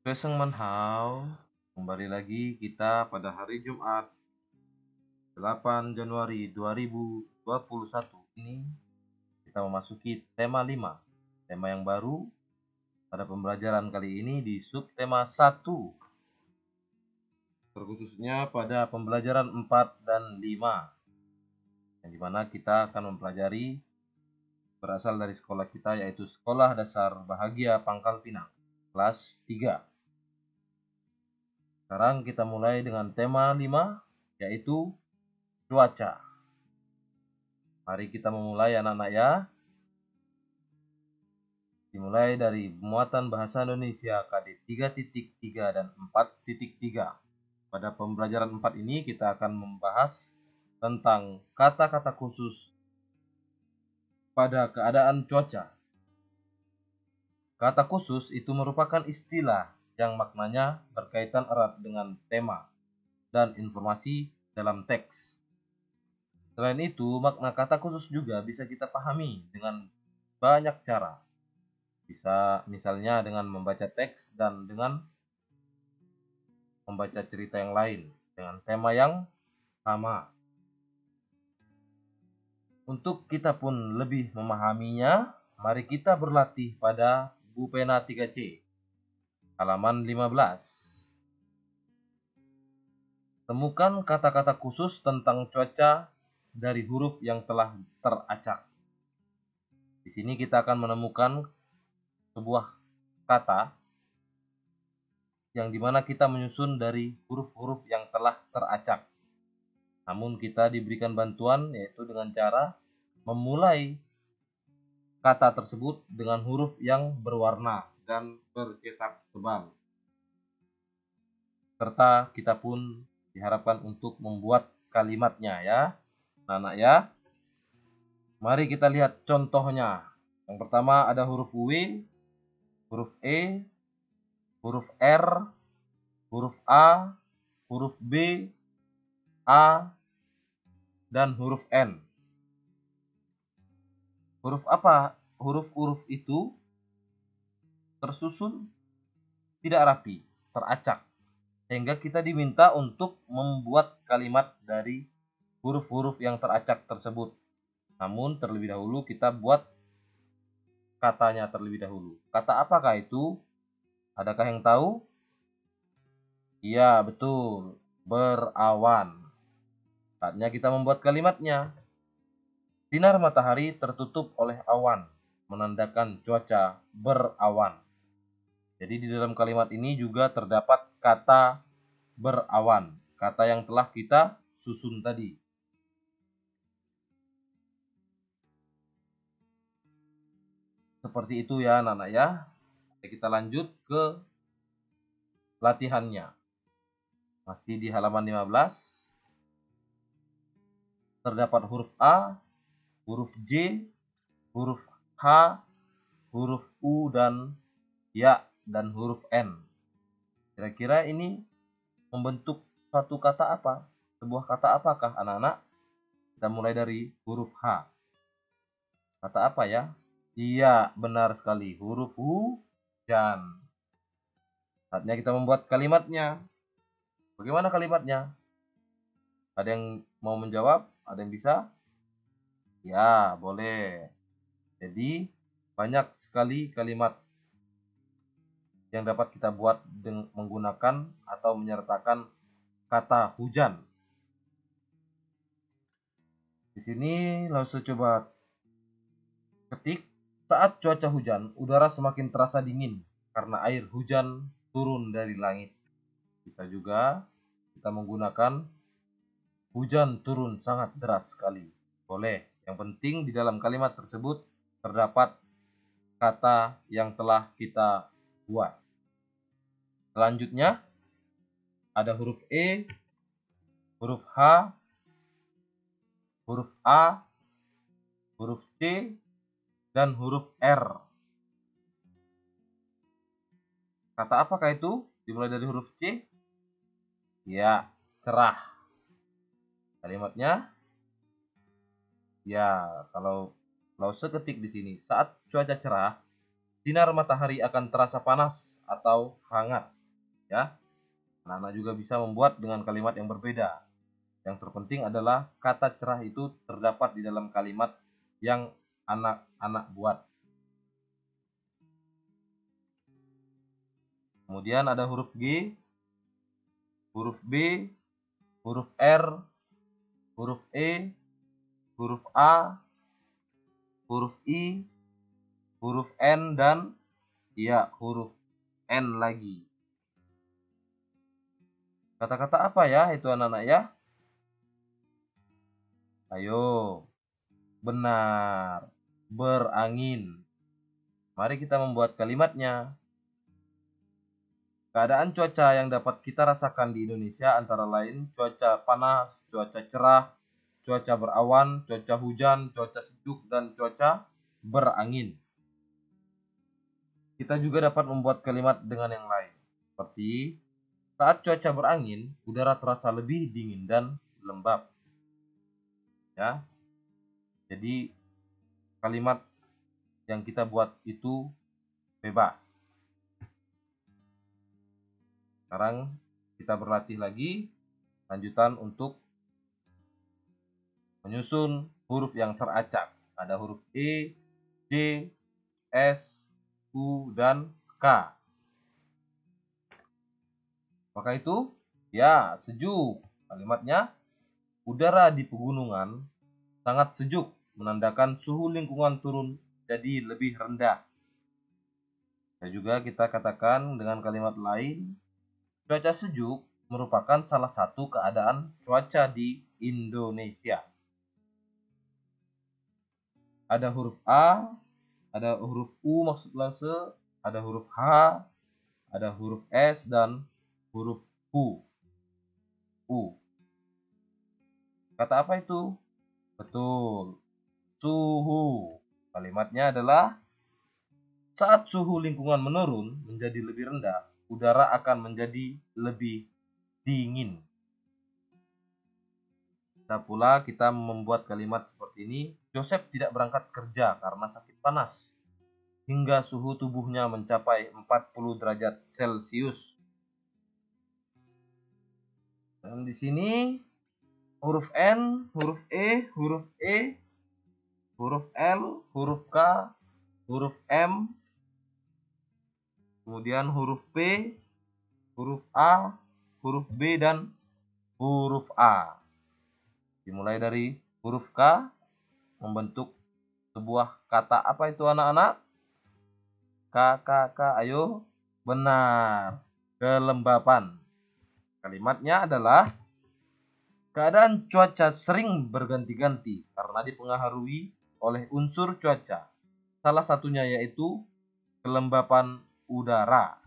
Manhau, kembali lagi kita pada hari Jumat 8 Januari 2021 ini kita memasuki tema 5, tema yang baru pada pembelajaran kali ini di subtema 1, terkhususnya pada pembelajaran 4 dan 5, yang dimana kita akan mempelajari berasal dari sekolah kita, yaitu Sekolah Dasar Bahagia Pangkal Pinang, kelas 3. Sekarang kita mulai dengan tema 5, yaitu cuaca. Mari kita memulai anak-anak ya. Dimulai dari muatan bahasa Indonesia KD 3.3 dan 4.3. Pada pembelajaran 4 ini kita akan membahas tentang kata-kata khusus pada keadaan cuaca. Kata khusus itu merupakan istilah yang maknanya berkaitan erat dengan tema dan informasi dalam teks. Selain itu, makna kata khusus juga bisa kita pahami dengan banyak cara. Bisa misalnya dengan membaca teks dan dengan membaca cerita yang lain dengan tema yang sama. Untuk kita pun lebih memahaminya, mari kita berlatih pada buku pena 3C, halaman 15. Temukan kata-kata khusus tentang cuaca dari huruf yang telah teracak. Di sini kita akan menemukan sebuah kata yang dimana kita menyusun dari huruf-huruf yang telah teracak. Namun kita diberikan bantuan, yaitu dengan cara memulai kata tersebut dengan huruf yang berwarna dan bercetak tebal. Serta kita pun diharapkan untuk membuat kalimatnya ya, anak ya. Mari kita lihat contohnya. Yang pertama ada huruf W, huruf E, huruf R, huruf A, huruf B, A, dan huruf N. Huruf apa? Huruf-huruf itu tersusun tidak rapi, teracak. Sehingga kita diminta untuk membuat kalimat dari huruf-huruf yang teracak tersebut. Namun terlebih dahulu kita buat katanya terlebih dahulu. Kata apakah itu? Adakah yang tahu? Iya, betul. Berawan. Saatnya kita membuat kalimatnya. Sinar matahari tertutup oleh awan, menandakan cuaca berawan. Jadi di dalam kalimat ini juga terdapat kata berawan, kata yang telah kita susun tadi. Seperti itu ya anak-anak ya. Kita lanjut ke latihannya. Masih di halaman 15. Terdapat huruf A, huruf J, huruf H, huruf U, dan ya, dan huruf N. Kira-kira ini membentuk satu kata apa? Sebuah kata apakah anak-anak? Kita mulai dari huruf H. Kata apa ya? Iya, benar sekali. Huruf hujan. Saatnya kita membuat kalimatnya. Bagaimana kalimatnya? Ada yang mau menjawab? Ada yang bisa? Ya, boleh. Jadi, banyak sekali kalimat yang dapat kita buat menggunakan atau menyertakan kata hujan. Di sini langsung coba ketik, saat cuaca hujan, udara semakin terasa dingin karena air hujan turun dari langit. Bisa juga kita menggunakan hujan turun sangat deras sekali. Boleh. Yang penting di dalam kalimat tersebut terdapat kata yang telah kita buat. Selanjutnya ada huruf E, huruf H, huruf A, huruf C, dan huruf R. Kata apakah itu? Dimulai dari huruf C. Ya, cerah. Kalimatnya, ya, kalau seketik di sini, saat cuaca cerah, sinar matahari akan terasa panas atau hangat. Ya, anak-anak juga bisa membuat dengan kalimat yang berbeda. Yang terpenting adalah kata cerah itu terdapat di dalam kalimat yang anak-anak buat. Kemudian ada huruf G, huruf B, huruf R, huruf E, huruf A, huruf I, huruf N, dan ya huruf N lagi. Kata-kata apa ya itu anak-anak ya? Ayo, benar, berangin. Mari kita membuat kalimatnya. Keadaan cuaca yang dapat kita rasakan di Indonesia antara lain cuaca panas, cuaca cerah, cuaca berawan, cuaca hujan, cuaca sejuk, dan cuaca berangin. Kita juga dapat membuat kalimat dengan yang lain, seperti saat cuaca berangin, udara terasa lebih dingin dan lembab. Ya, jadi kalimat yang kita buat itu bebas. Sekarang kita berlatih lagi, lanjutan untuk menyusun huruf yang teracak. Ada huruf E, D, S, U, dan K. Maka itu, ya sejuk. Kalimatnya, udara di pegunungan sangat sejuk, menandakan suhu lingkungan turun jadi lebih rendah. Dan juga kita katakan dengan kalimat lain, cuaca sejuk merupakan salah satu keadaan cuaca di Indonesia. Ada huruf A, ada huruf U maksud lase, ada huruf H, ada huruf S, dan huruf U. Kata apa itu? Betul, suhu. Kalimatnya adalah saat suhu lingkungan menurun menjadi lebih rendah, udara akan menjadi lebih dingin. Bisa pula kita membuat kalimat seperti ini, Joseph tidak berangkat kerja karena sakit panas hingga suhu tubuhnya mencapai 40 derajat Celcius. Dan di sini huruf N, huruf E, huruf E, huruf L, huruf K, huruf M, kemudian huruf P, huruf A, huruf B, dan huruf A. Dimulai dari huruf K membentuk sebuah kata apa itu anak-anak? K, ayo. Benar, kelembapan. Kalimatnya adalah keadaan cuaca sering berganti-ganti karena dipengaruhi oleh unsur cuaca. Salah satunya yaitu kelembapan udara.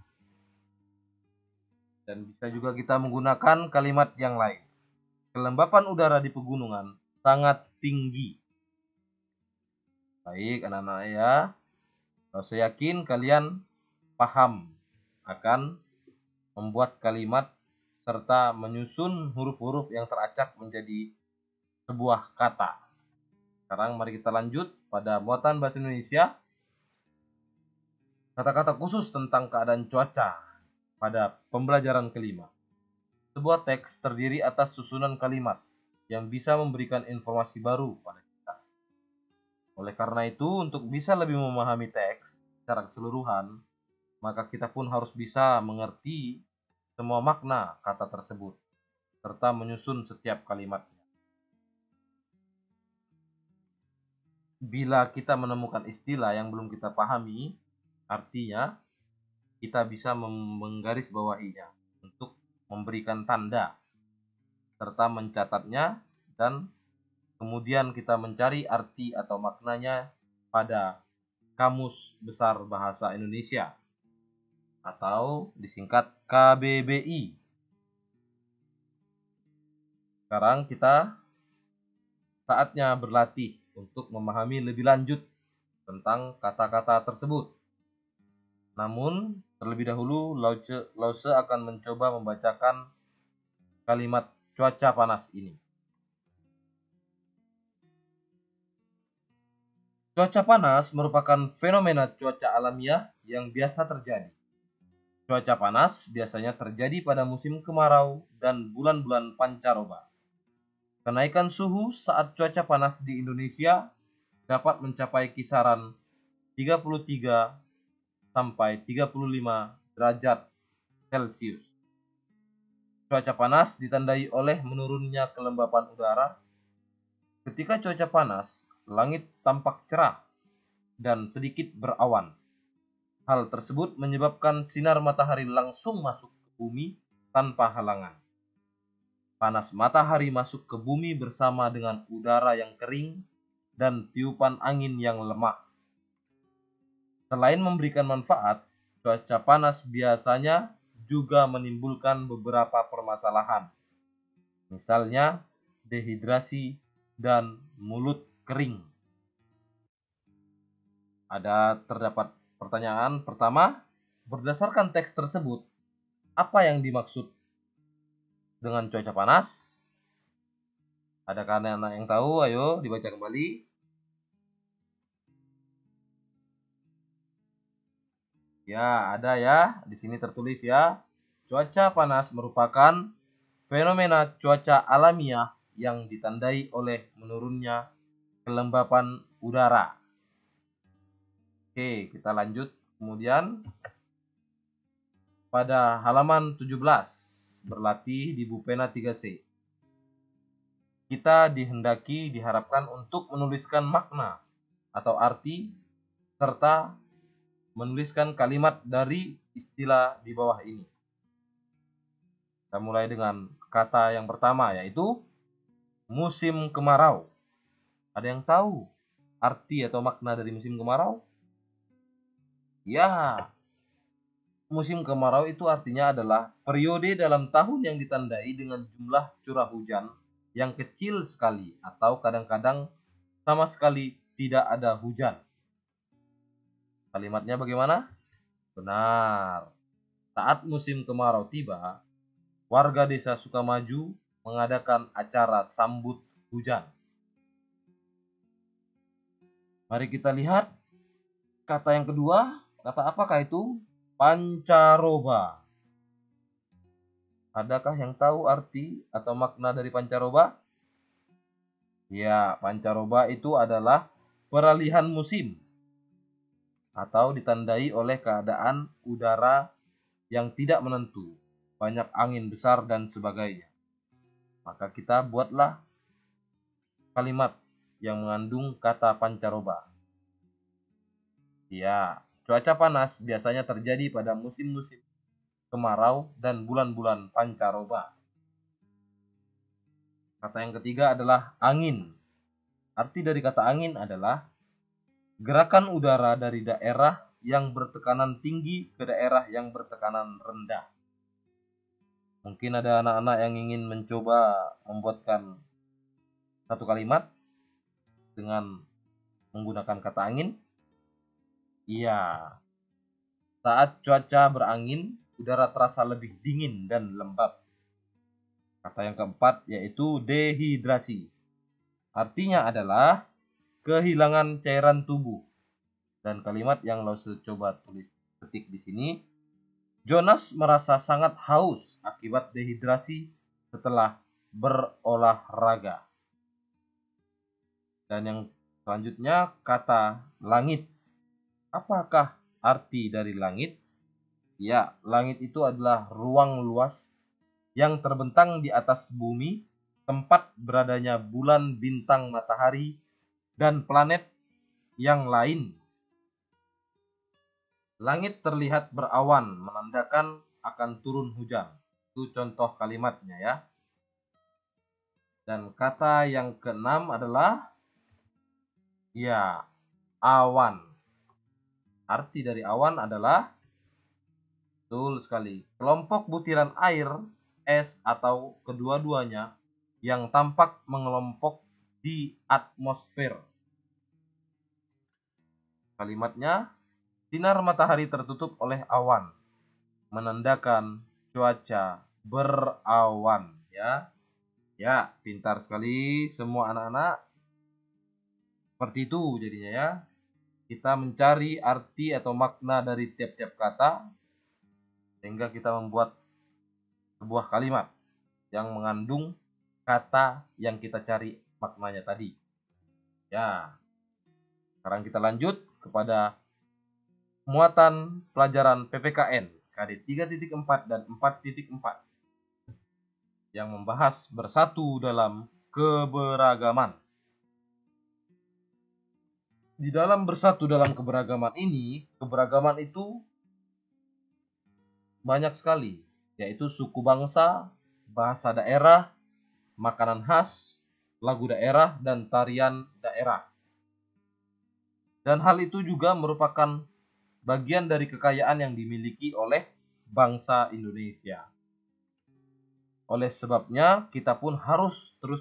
Dan bisa juga kita menggunakan kalimat yang lain. Kelembapan udara di pegunungan sangat tinggi. Baik anak-anak ya, saya yakin kalian paham akan membuat kalimat serta menyusun huruf-huruf yang teracak menjadi sebuah kata. Sekarang mari kita lanjut pada muatan bahasa Indonesia. Kata-kata khusus tentang keadaan cuaca pada pembelajaran kelima. Sebuah teks terdiri atas susunan kalimat yang bisa memberikan informasi baru pada kita. Oleh karena itu, untuk bisa lebih memahami teks secara keseluruhan, maka kita pun harus bisa mengerti semua makna kata tersebut, serta menyusun setiap kalimatnya. Bila kita menemukan istilah yang belum kita pahami, artinya kita bisa menggarisbawahinya untuk memberikan tanda, serta mencatatnya, dan kemudian kita mencari arti atau maknanya pada Kamus Besar Bahasa Indonesia atau disingkat KBBI. Sekarang kita saatnya berlatih untuk memahami lebih lanjut tentang kata-kata tersebut. Namun, terlebih dahulu Lause akan mencoba membacakan kalimat cuaca panas ini. Cuaca panas merupakan fenomena cuaca alamiah yang biasa terjadi. Cuaca panas biasanya terjadi pada musim kemarau dan bulan-bulan pancaroba. Kenaikan suhu saat cuaca panas di Indonesia dapat mencapai kisaran 33 sampai 35 derajat Celcius. Cuaca panas ditandai oleh menurunnya kelembapan udara. Ketika cuaca panas, langit tampak cerah dan sedikit berawan. Hal tersebut menyebabkan sinar matahari langsung masuk ke bumi tanpa halangan. Panas matahari masuk ke bumi bersama dengan udara yang kering dan tiupan angin yang lemah. Selain memberikan manfaat, cuaca panas biasanya juga menimbulkan beberapa permasalahan. Misalnya, dehidrasi dan mulut kering. Terdapat pertanyaan pertama, berdasarkan teks tersebut, apa yang dimaksud dengan cuaca panas? Adakah anak-anak yang tahu? Ayo dibaca kembali. Ya, ada ya. Di sini tertulis ya. Cuaca panas merupakan fenomena cuaca alamiah yang ditandai oleh menurunnya kelembapan udara. Oke, kita lanjut. Kemudian pada halaman 17, berlatih di Bupena 3C. Kita diharapkan untuk menuliskan makna atau arti serta menuliskan kalimat dari istilah di bawah ini. Kita mulai dengan kata yang pertama, yaitu musim kemarau. Ada yang tahu arti atau makna dari musim kemarau? Ya, musim kemarau itu artinya adalah periode dalam tahun yang ditandai dengan jumlah curah hujan yang kecil sekali atau kadang-kadang sama sekali tidak ada hujan. Kalimatnya bagaimana? Benar. Saat musim kemarau tiba, warga desa Sukamaju mengadakan acara sambut hujan. Mari kita lihat kata yang kedua. Kata apakah itu? Pancaroba. Adakah yang tahu arti atau makna dari pancaroba? Ya, pancaroba itu adalah peralihan musim atau ditandai oleh keadaan udara yang tidak menentu, banyak angin besar dan sebagainya. Maka kita buatlah kalimat yang mengandung kata pancaroba. Ya, cuaca panas biasanya terjadi pada musim-musim kemarau dan bulan-bulan pancaroba. Kata yang ketiga adalah angin. Arti dari kata angin adalah gerakan udara dari daerah yang bertekanan tinggi ke daerah yang bertekanan rendah. Mungkin ada anak-anak yang ingin mencoba membuatkan satu kalimat dengan menggunakan kata angin. Iya, saat cuaca berangin, udara terasa lebih dingin dan lembab. Kata yang keempat yaitu dehidrasi. Artinya adalah kehilangan cairan tubuh. Dan kalimat yang lo coba tulis ketik di sini, Jonas merasa sangat haus akibat dehidrasi setelah berolahraga. Dan yang selanjutnya kata langit. Apakah arti dari langit? Ya, langit itu adalah ruang luas yang terbentang di atas bumi, tempat beradanya bulan, bintang, matahari, dan planet yang lain. Langit terlihat berawan, menandakan akan turun hujan. Itu contoh kalimatnya ya. Dan kata yang keenam adalah ya, awan. Arti dari awan adalah, betul sekali, kelompok butiran air, es, atau kedua-duanya yang tampak mengelompok di atmosfer. Kalimatnya, sinar matahari tertutup oleh awan, menandakan cuaca berawan. Ya, pintar sekali semua anak-anak. Seperti itu jadinya ya. Kita mencari arti atau makna dari tiap-tiap kata. sehingga kita membuat sebuah kalimat yang mengandung kata yang kita cari maknanya tadi. Ya, sekarang kita lanjut kepada muatan pelajaran PPKN KD 3.4 dan 4.4 yang membahas bersatu dalam keberagaman. Di dalam bersatu dalam keberagaman ini, keberagaman itu banyak sekali, yaitu suku bangsa, bahasa daerah, makanan khas, lagu daerah, dan tarian daerah. Dan hal itu juga merupakan bagian dari kekayaan yang dimiliki oleh bangsa Indonesia. Oleh sebabnya, kita pun harus terus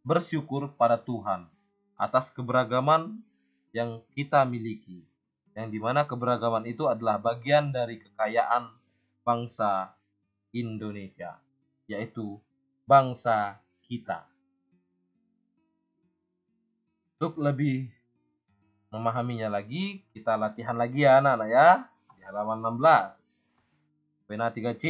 bersyukur pada Tuhan atas keberagaman yang kita miliki, yang dimana keberagaman itu adalah bagian dari kekayaan bangsa Indonesia, yaitu bangsa kita. Untuk lebih memahaminya lagi, kita latihan lagi ya anak-anak ya, di halaman 16, pena 3C.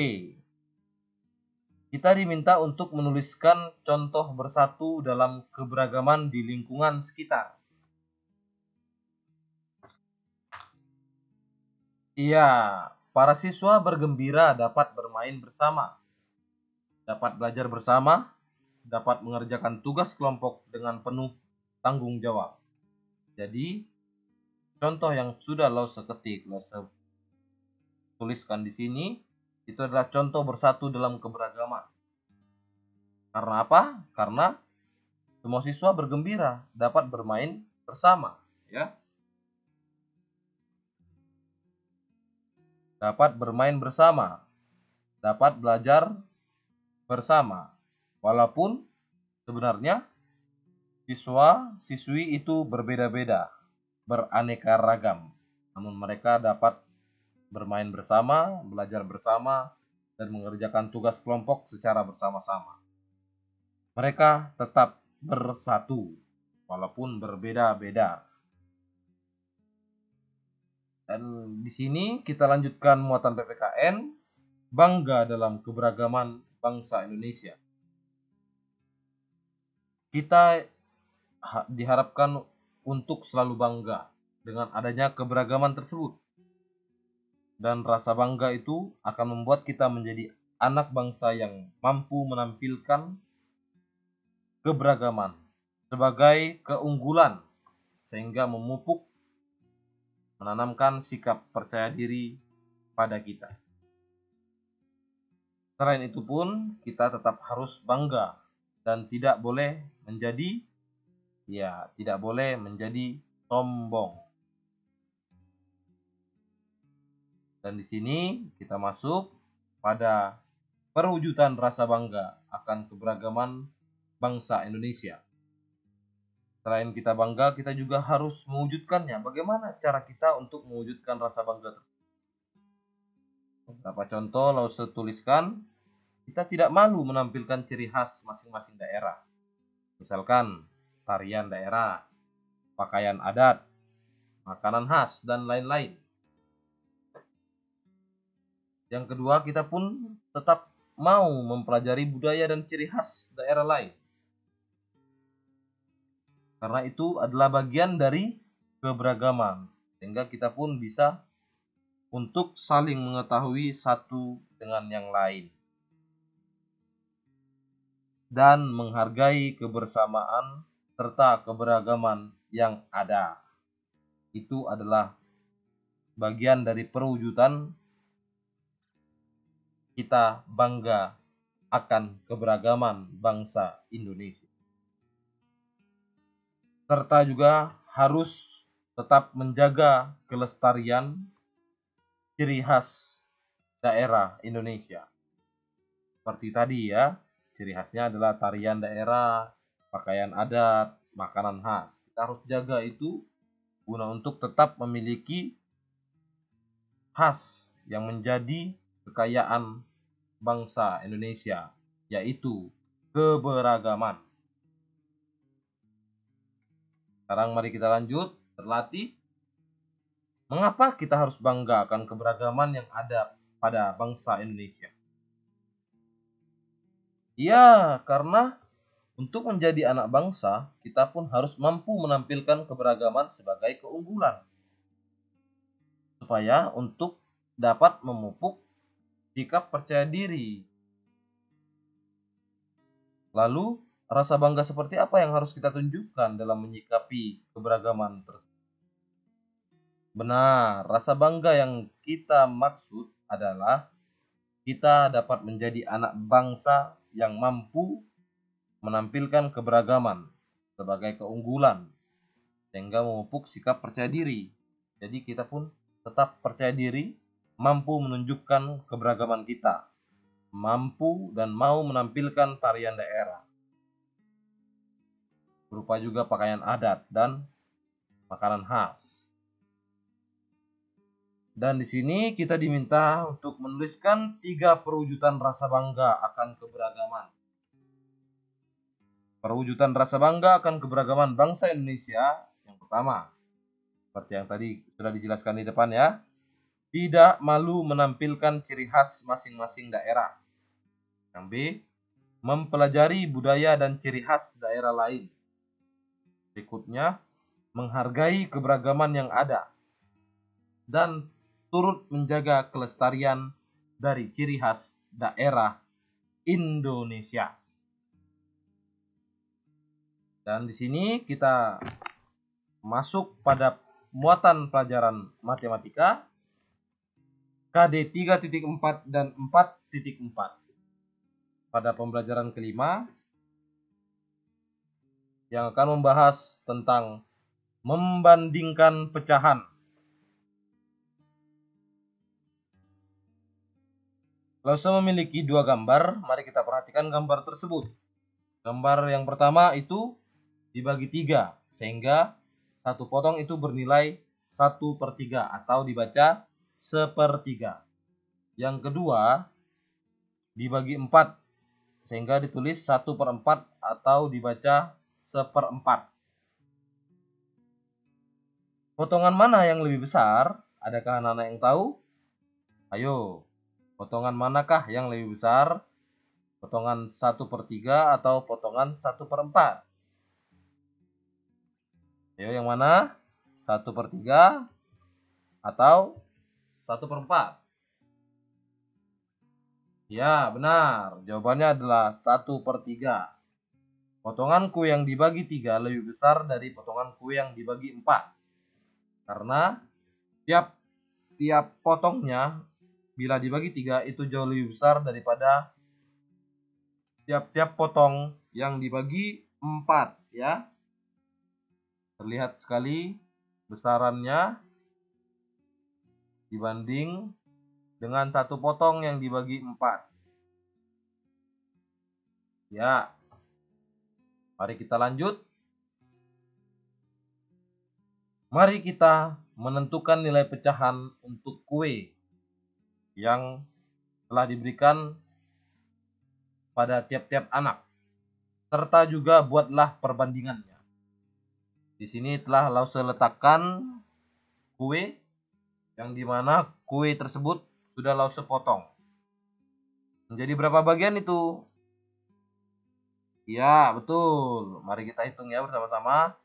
Kita diminta untuk menuliskan contoh bersatu dalam keberagaman di lingkungan sekitar. Iya, para siswa bergembira dapat bermain bersama, dapat belajar bersama, dapat mengerjakan tugas kelompok dengan penuh tanggung jawab. Jadi, contoh yang sudah lo seketik, lo tuliskan di sini, itu adalah contoh bersatu dalam keberagaman. Karena apa? Karena semua siswa bergembira dapat bermain bersama, ya. Dapat bermain bersama, dapat belajar bersama. Walaupun sebenarnya siswa-siswi itu berbeda-beda, beraneka ragam. Namun mereka dapat bermain bersama, belajar bersama, dan mengerjakan tugas kelompok secara bersama-sama. Mereka tetap bersatu, walaupun berbeda-beda. Dan di sini kita lanjutkan muatan PPKN, bangga dalam keberagaman bangsa Indonesia. Kita diharapkan untuk selalu bangga dengan adanya keberagaman tersebut. Dan rasa bangga itu akan membuat kita menjadi anak bangsa yang mampu menampilkan keberagaman sebagai keunggulan, sehingga memupuk, menanamkan sikap percaya diri pada kita. Selain itu pun kita tetap harus bangga dan tidak boleh menjadi sombong. Dan di sini kita masuk pada perwujudan rasa bangga akan keberagaman bangsa Indonesia. Selain kita bangga, kita juga harus mewujudkannya. Bagaimana cara kita untuk mewujudkan rasa bangga tersebut? Beberapa contoh lalu saya tuliskan. Kita tidak malu menampilkan ciri khas masing-masing daerah. Misalkan tarian daerah, pakaian adat, makanan khas, dan lain-lain. Yang kedua, kita pun tetap mau mempelajari budaya dan ciri khas daerah lain. Karena itu adalah bagian dari keberagaman, sehingga kita pun bisa untuk saling mengetahui satu dengan yang lain dan menghargai kebersamaan serta keberagaman yang ada. Itu adalah bagian dari perwujudan kita bangga akan keberagaman bangsa Indonesia. Serta juga harus tetap menjaga kelestarian ciri khas daerah Indonesia. Seperti tadi ya, ciri khasnya adalah tarian daerah, pakaian adat, makanan khas. Kita harus jaga itu guna untuk tetap memiliki khas yang menjadi kekayaan bangsa Indonesia, yaitu keberagaman. Sekarang mari kita lanjut berlatih. Mengapa kita harus bangga akan keberagaman yang ada pada bangsa Indonesia? Ya, karena untuk menjadi anak bangsa, kita pun harus mampu menampilkan keberagaman sebagai keunggulan. Supaya untuk dapat memupuk sikap percaya diri. Lalu, rasa bangga seperti apa yang harus kita tunjukkan dalam menyikapi keberagaman tersebut? Benar, rasa bangga yang kita maksud adalah kita dapat menjadi anak bangsa yang mampu menampilkan keberagaman sebagai keunggulan, sehingga memupuk sikap percaya diri. Jadi kita pun tetap percaya diri, mampu menunjukkan keberagaman kita, mampu dan mau menampilkan tarian daerah, berupa juga pakaian adat dan makanan khas. Dan di sini kita diminta untuk menuliskan 3 perwujudan rasa bangga akan keberagaman. Perwujudan rasa bangga akan keberagaman bangsa Indonesia yang pertama, seperti yang tadi sudah dijelaskan di depan ya, tidak malu menampilkan ciri khas masing-masing daerah. Yang B, mempelajari budaya dan ciri khas daerah lain. Berikutnya, menghargai keberagaman yang ada dan turut menjaga kelestarian dari ciri khas daerah Indonesia. Dan di sini kita masuk pada muatan pelajaran matematika KD 3.4 dan 4.4. Pada pembelajaran kelima yang akan membahas tentang membandingkan pecahan. Lause memiliki 2 gambar, mari kita perhatikan gambar tersebut. Gambar yang pertama itu dibagi 3, sehingga satu potong itu bernilai 1/3 atau dibaca 1/3. Yang kedua dibagi 4, sehingga ditulis 1/4 atau dibaca 1/4. Potongan mana yang lebih besar? Adakah anak-anak yang tahu? Ayo, potongan manakah yang lebih besar? Potongan 1/3 atau potongan 1/4? Ayo, yang mana? 1/3 atau 1/4? Ya, benar. Jawabannya adalah 1/3. Potongan kue yang dibagi 3 lebih besar dari potongan kue yang dibagi 4. Karena tiap potongnya bila dibagi 3 itu jauh lebih besar daripada tiap-tiap potong yang dibagi 4 ya. Terlihat sekali besarannya dibanding dengan satu potong yang dibagi 4. Ya. Mari kita lanjut. Mari kita menentukan nilai pecahan untuk kue yang telah diberikan pada tiap-tiap anak, serta juga buatlah perbandingannya. Di sini telah Lause letakkan kue yang dimana kue tersebut sudah Lause potong. Menjadi berapa bagian itu? Ya, betul. Mari kita hitung ya bersama-sama.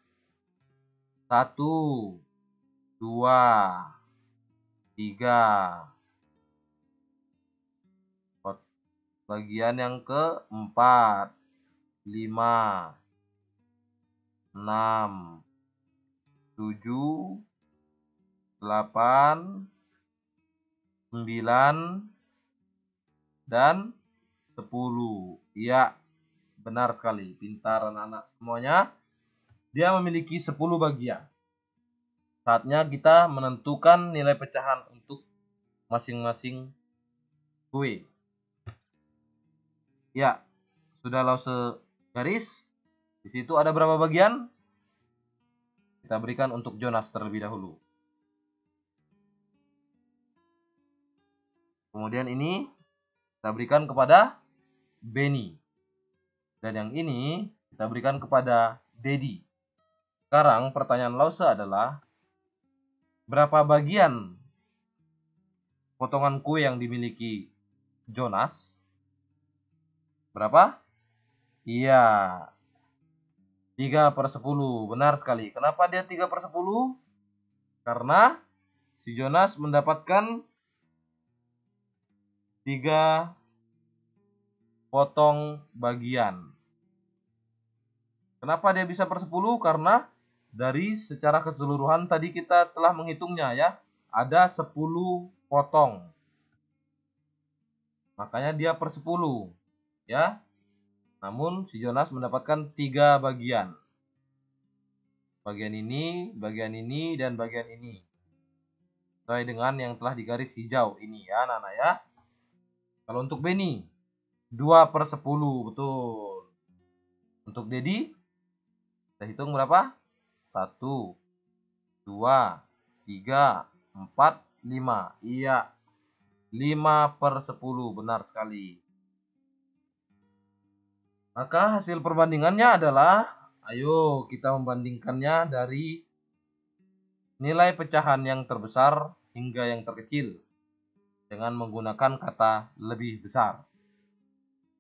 1, 2, 3. Bagian yang keempat, 5, 6, 7, 8, 9, dan 10. Iya, benar sekali. Pintar anak-anak semuanya. Dia memiliki 10 bagian. Saatnya kita menentukan nilai pecahan untuk masing-masing kue. Ya, sudah Lause garis. Di situ ada berapa bagian? Kita berikan untuk Jonas terlebih dahulu. Kemudian ini kita berikan kepada Benny. Dan yang ini kita berikan kepada Dedi. Sekarang pertanyaan Lause adalah berapa bagian potongan kue yang dimiliki Jonas. Berapa? Iya, 3/10. Benar sekali. Kenapa dia 3/10? Karena si Jonas mendapatkan 3 potong bagian. Kenapa dia bisa per 10? Karena dari secara keseluruhan tadi kita telah menghitungnya ya. Ada 10 potong. Makanya dia per 10 ya. Namun si Jonas mendapatkan 3 bagian. Bagian ini, dan bagian ini. Sesuai dengan yang telah digaris hijau ini ya anak-anak ya. Kalau untuk Benny 2/10, betul. Untuk Dedi kita hitung berapa? 1, 2, 3, 4, 5. Iya, 5/10, benar sekali. Maka hasil perbandingannya adalah, ayo kita membandingkannya dari nilai pecahan yang terbesar hingga yang terkecil dengan menggunakan kata lebih besar.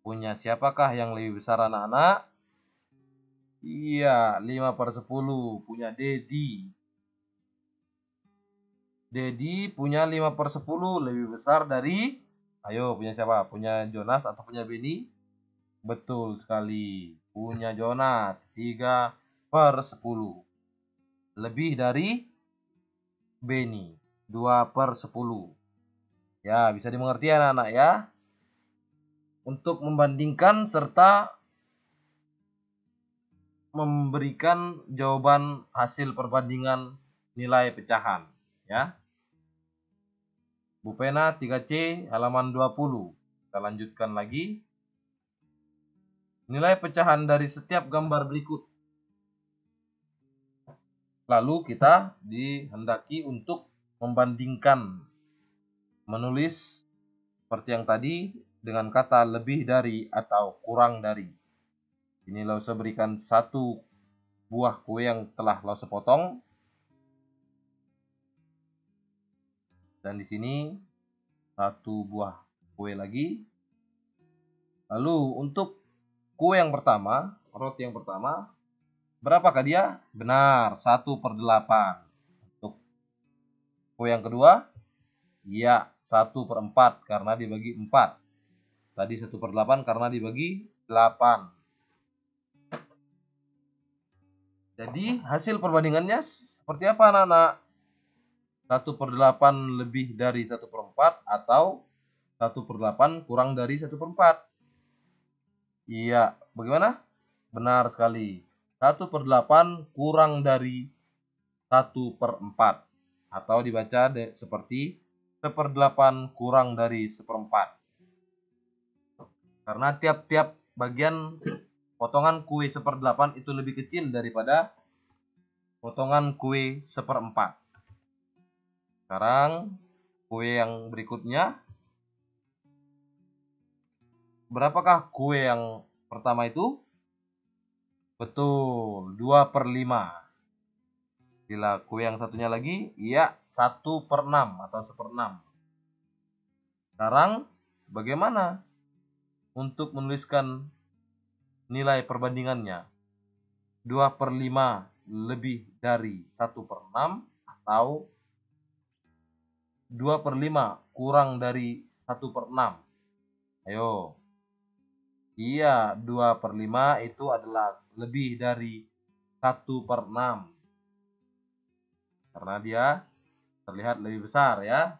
Punya siapakah yang lebih besar anak-anak? Iya, 5/10 punya Dedi. Dedi punya 5/10 lebih besar dari, ayo punya siapa? Punya Jonas atau punya Benny? Betul sekali, punya Jonas 3/10. Lebih dari Benny 2/10. Ya, bisa dimengerti anak-anak ya. Untuk membandingkan serta memberikan jawaban hasil perbandingan nilai pecahan ya. Bu Pena 3C halaman 20. Kita lanjutkan lagi. Nilai pecahan dari setiap gambar berikut. Lalu kita dihendaki untuk membandingkan, menulis seperti yang tadi dengan kata lebih dari atau kurang dari. Ini Lause berikan 1 buah kue yang telah Lause potong. Dan di sini 1 buah kue lagi. Lalu untuk kue yang pertama, roti yang pertama, berapakah dia? Benar, 1/8. Untuk kue yang kedua, iya, 1/4 karena dibagi 4. Tadi 1/8 karena dibagi 8. Jadi hasil perbandingannya seperti apa anak-anak? 1/8 lebih dari 1/4 atau 1/8 kurang dari 1/4? Iya, bagaimana? Benar sekali. 1/8 kurang dari 1/4. Atau dibaca seperti 1/8 kurang dari 1/4. Karena tiap-tiap bagian potongan kue 1/8 itu lebih kecil daripada potongan kue 1/4. Sekarang kue yang berikutnya. Berapakah kue yang pertama itu? Betul, 2/5. Bila kue yang satunya lagi, iya 1/6 atau 1/6. Sekarang bagaimana untuk menuliskan nilai perbandingannya? 2/5 lebih dari 1/6 atau 2/5 kurang dari 1/6? Ayo. Iya, 2/5 itu adalah lebih dari 1/6. Karena dia terlihat lebih besar ya.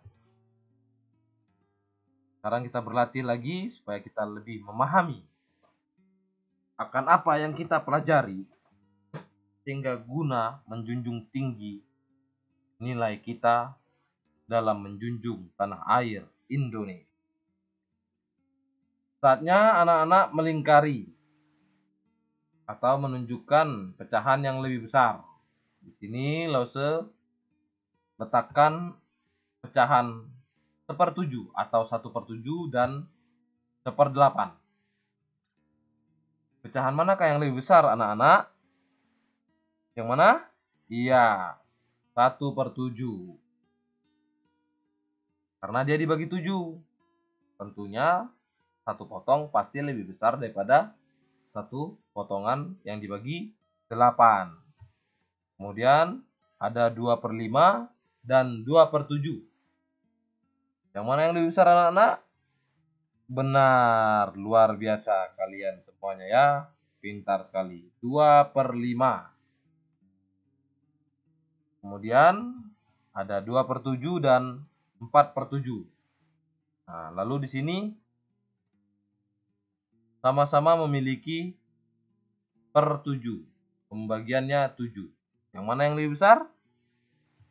Sekarang kita berlatih lagi supaya kita lebih memahami akan apa yang kita pelajari, sehingga guna menjunjung tinggi nilai kita dalam menjunjung tanah air Indonesia. Saatnya anak-anak melingkari atau menunjukkan pecahan yang lebih besar. Di sini Lause letakkan pecahan 1/7 atau 1/7 dan 1/8. Pecahan manakah yang lebih besar anak-anak? Yang mana? Iya, 1/7. karena dia dibagi 7. Tentunya satu potong pasti lebih besar daripada satu potongan yang dibagi 8. Kemudian ada 2/5 dan 2/7. Yang mana yang lebih besar anak-anak? Benar, luar biasa kalian semuanya ya. Pintar sekali. 2/5. Kemudian ada 2/7 dan 4/7. Nah, lalu di sini sama-sama memiliki per 7. Pembagiannya 7. Yang mana yang lebih besar?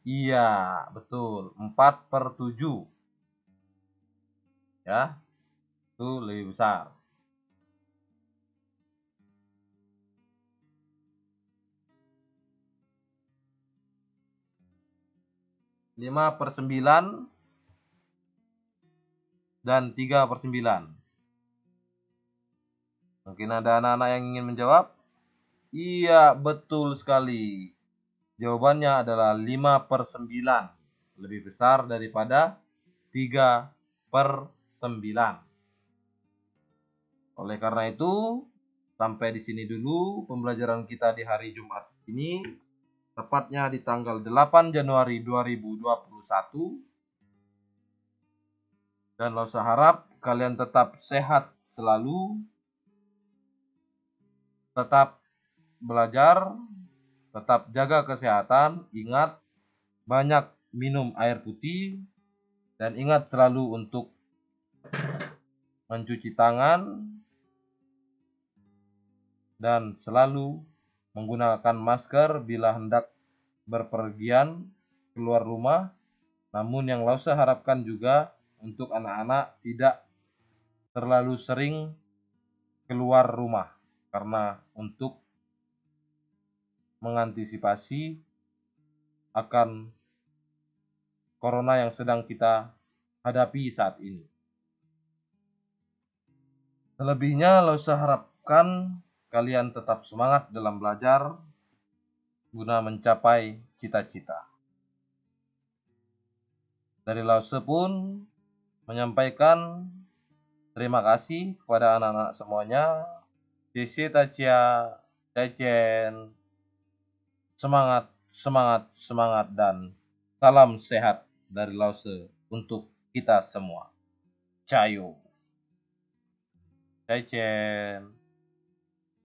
Iya, betul. 4/7. Ya, itu lebih besar. 5/9 dan 3/9. Mungkin ada anak-anak yang ingin menjawab? Iya, betul sekali. Jawabannya adalah 5/9. Lebih besar daripada 3/9. Oleh karena itu, sampai di sini dulu pembelajaran kita di hari Jumat ini, tepatnya di tanggal 8 Januari 2021. Dan Lausa harap kalian tetap sehat selalu, tetap belajar, tetap jaga kesehatan, ingat banyak minum air putih, dan ingat selalu untuk mencuci tangan dan selalu menggunakan masker bila hendak berpergian keluar rumah. Namun yang Lausa harapkan juga untuk anak-anak tidak terlalu sering keluar rumah, karena untuk mengantisipasi akan corona yang sedang kita hadapi saat ini. Selebihnya Lausa harapkan kalian tetap semangat dalam belajar guna mencapai cita-cita. Dari Lausa pun menyampaikan terima kasih kepada anak-anak semuanya. Cece Tachia, Cecen, semangat, semangat, semangat, dan salam sehat dari Lause untuk kita semua. Cayo. Cecen.